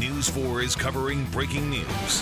News 4 is covering breaking news.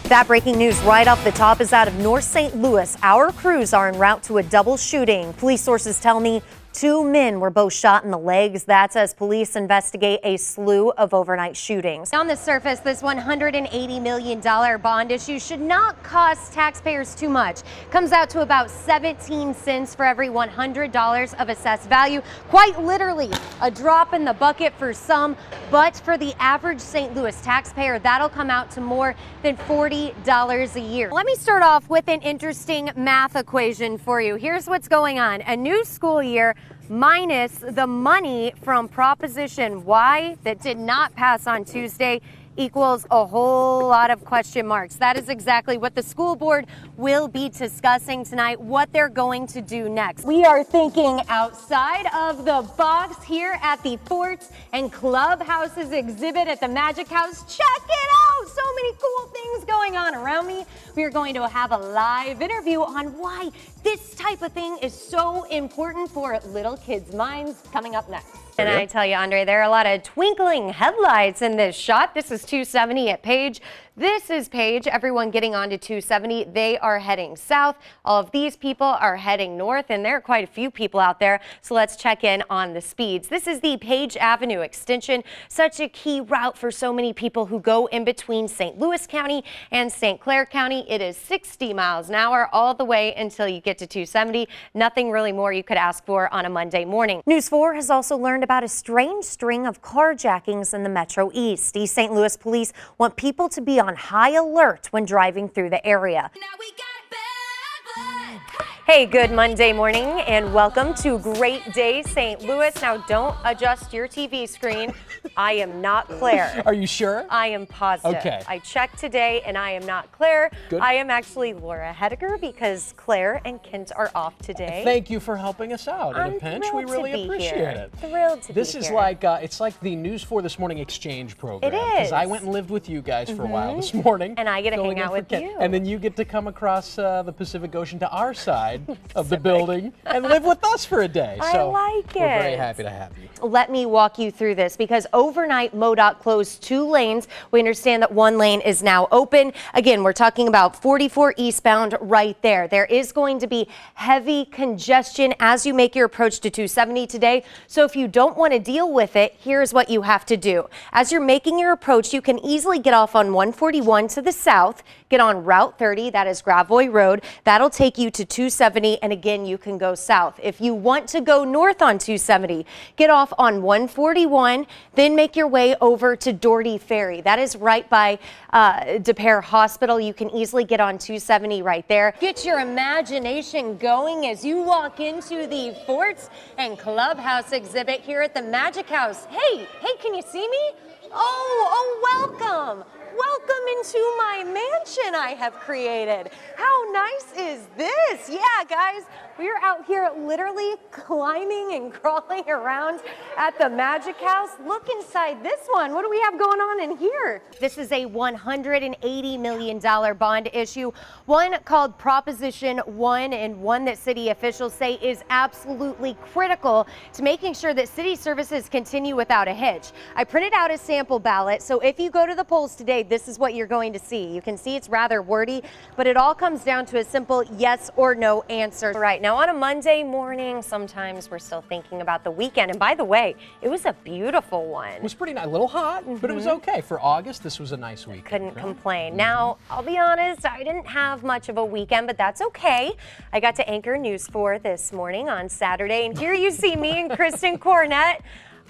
That breaking news right off the top is out of North St. Louis. Our crews are en route to a double shooting. Police sources tell me 2 men were both shot in the legs. That's as police investigate a slew of overnight shootings. On the surface, this $180 million bond issue should not cost taxpayers too much. Comes out to about 17 cents for every $100 of assessed value. Quite literally a drop in the bucket for some, but for the average St. Louis taxpayer, that'll come out to more than $40 a year. Let me start off with an interesting math equation for you. Here's what's going on. A new school year minus the money from Proposition Y that did not pass on Tuesday equals a whole lot of question marks. That is exactly what the school board will be discussing tonight, what they're going to do next. We are thinking outside of the box here at the Forts and Clubhouses exhibit at the Magic House. Check it out! So many cool things going on around me. We are going to have a live interview on why this type of thing is so important for little kids' minds coming up next. And I tell you, Andre, there are a lot of twinkling headlights in this shot. This is 270 at Page. This is Page. Everyone getting onto 270. They are heading south. All of these people are heading north, and there are quite a few people out there. So let's check in on the speeds. This is the Page Avenue extension, such a key route for so many people who go in between St. Louis County and St. Clair County. It is 60 miles an hour all the way until you get to 270. Nothing really more you could ask for on a Monday morning. News 4 has also learned about a strange string of carjackings in the Metro East. East St. Louis police want people to be on high alert when driving through the area. Hey, good Monday morning and welcome to Great Day St. Louis. Now don't adjust your TV screen. I am not Claire. Are you sure? I am positive. Okay. I checked today and I am not Claire. Good. I am actually Laura Hettiger because Claire and Kent are off today. Thank you for helping us out in a pinch. We really appreciate it. Thrilled to be here. This is like, it's like the News 4 This Morning exchange program. It is. Because I went and lived with you guys for a while this morning. And I get to hang out with you. And then you get to come across the Pacific Ocean to our side of the building and live with us for a day. I So like it. We're very happy to have you. Let me walk you through this because overnight MoDOT closed 2 lanes. We understand that 1 lane is now open. Again, we're talking about 44 eastbound right there. There is going to be heavy congestion as you make your approach to 270 today. So if you don't want to deal with it, here's what you have to do. As you're making your approach, you can easily get off on 141 to the south, get on Route 30, that is Gravois Road. That'll take you to 270, and again, you can go south. If you want to go north on 270, get off on 141, then make your way over to Doherty Ferry. That is right by DePere Hospital. You can easily get on 270 right there. Get your imagination going as you walk into the Forts and Clubhouse exhibit here at the Magic House. Hey, can you see me? Oh, welcome. Welcome into my mansion I have created. How nice is this? Yeah, guys, we're out here literally climbing and crawling around at the Magic House. Look inside this one. What do we have going on in here? This is a $180 million bond issue, one called Proposition 1 and one that city officials say is absolutely critical to making sure that city services continue without a hitch. I printed out a sample ballot, so if you go to the polls today, this is what you're going to see. You can see it's rather wordy, but it all comes down to a simple yes or no answer. Right now on a Monday morning, sometimes we're still thinking about the weekend. And by the way, it was a beautiful one. It was pretty nice, a little hot, but it was okay. For August, this was a nice weekend. Couldn't complain. Now, I'll be honest, I didn't have much of a weekend, but that's okay. I got to anchor News 4 this morning on Saturday, and here you see me and Kristen Cornett.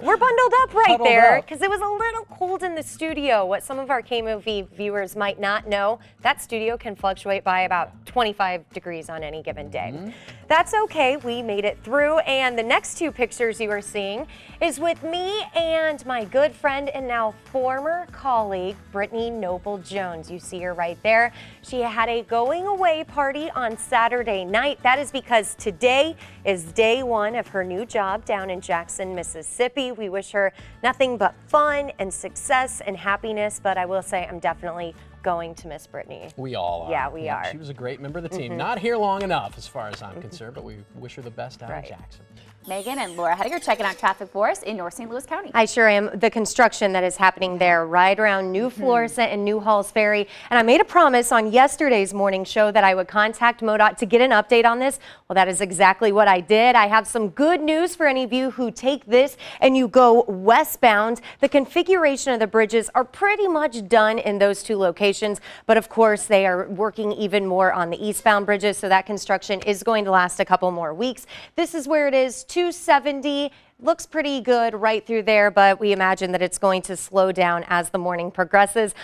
We're bundled up right there because it was a little cold in the studio. What some of our K-Movie viewers might not know, that studio can fluctuate by about 25 degrees on any given day. That's okay, we made it through, and the next 2 pictures you are seeing is with me and my good friend and now former colleague, Brittany Noble-Jones. You see her right there. She had a going away party on Saturday night. That is because today is day 1 of her new job down in Jackson, Mississippi. We wish her nothing but fun and success and happiness, but I will say I'm definitely going to miss Brittany. We all are. Yeah, we are. She was a great member of the team. Not here long enough, as far as I'm concerned, but we wish her the best out of Jackson. Megan and Laura Hettiger checking out traffic for us in North St. Louis County. I sure am. The construction that is happening there right around New Florissant and New Halls Ferry. And I made a promise on yesterday's morning show that I would contact MoDOT to get an update on this. Well, that is exactly what I did. I have some good news for any of you who take this and you go westbound. The configuration of the bridges are pretty much done in those two locations. But of course, they are working even more on the eastbound bridges. So that construction is going to last a couple more weeks. This is where it is. 270 looks pretty good right through there, but we imagine that it's going to slow down as the morning progresses.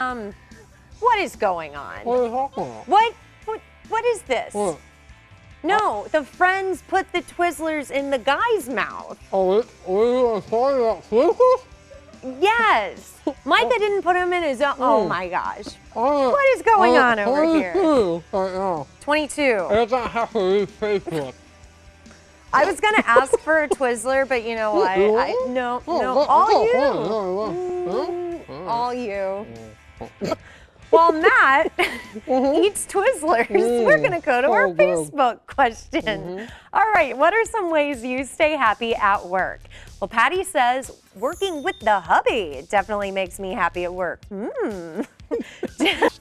What is going on? What is this? What? No, the friends put the Twizzlers in the guy's mouth. Oh, we're talking about Twizzlers? Yes. Micah didn't put them in his own. Oh my gosh. What is going on over here? 22 right now. 22. It doesn't have to use Facebook. I was going to ask for a Twizzler, but you know what? No, all you. All you. While Matt eats Twizzlers, we're going to go to our Facebook question. All right, what are some ways you stay happy at work? Well, Patty says working with the hubby definitely makes me happy at work.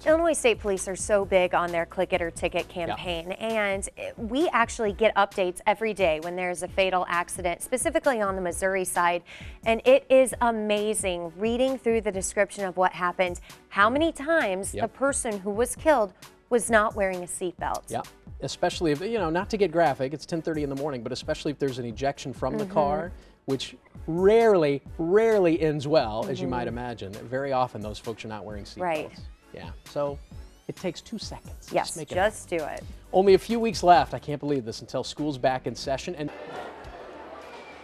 Illinois State Police are so big on their Click It or Ticket campaign, and we actually get updates every day when there's a fatal accident, specifically on the Missouri side, and it is amazing reading through the description of what happened, how many times the person who was killed was not wearing a seatbelt. Yeah, especially if, you know, not to get graphic, it's 10:30 in the morning, but especially if there's an ejection from the car, which rarely ends well, as you might imagine. Very often those folks are not wearing seatbelts. Right. Yeah, so it takes 2 seconds. Yes, just do it. Only a few weeks left, I can't believe this, until school's back in session. And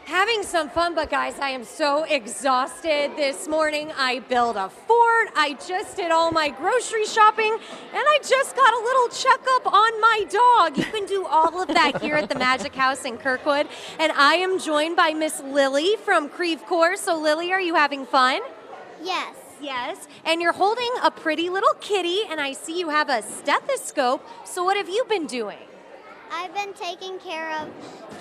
Having some fun, but guys, I am so exhausted this morning. I built a fort, I just did all my grocery shopping, and I just got a little checkup on my dog. You can do all of that here at the Magic House in Kirkwood. And I am joined by Miss Lily from Creve Coeur. So Lily, are you having fun? Yes. Yes. And you're holding a pretty little kitty, and I see you have a stethoscope. So what have you been doing? I've been taking care of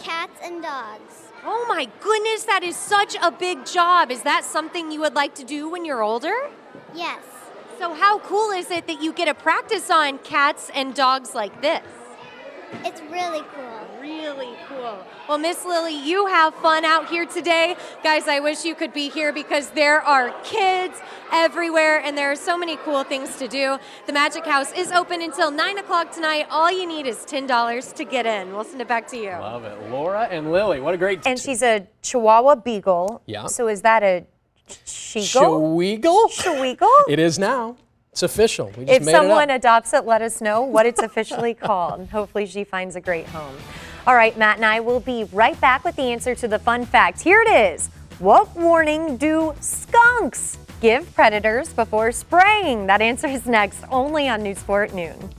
cats and dogs. Oh my goodness, that is such a big job. Is that something you would like to do when you're older? Yes. So how cool is it that you get to practice on cats and dogs like this? It's really cool. Really cool. Well, Miss Lily, you have fun out here today. Guys, I wish you could be here because there are kids everywhere and there are so many cool things to do. The Magic House is open until 9 o'clock tonight. All you need is $10 to get in. We'll send it back to you. love it. Laura and Lily, what a great And she's a Chihuahua Beagle. Yeah. So is that a Sheagle? Shaweagle? Shaweagle? It is now. It's official. We just If made someone it up. adopts it, let us know what it's officially called. Hopefully she finds a great home. All right, Matt and I will be right back with the answer to the fun fact. Here it is. What warning do skunks give predators before spraying? That answer is next, only on News 4 at noon.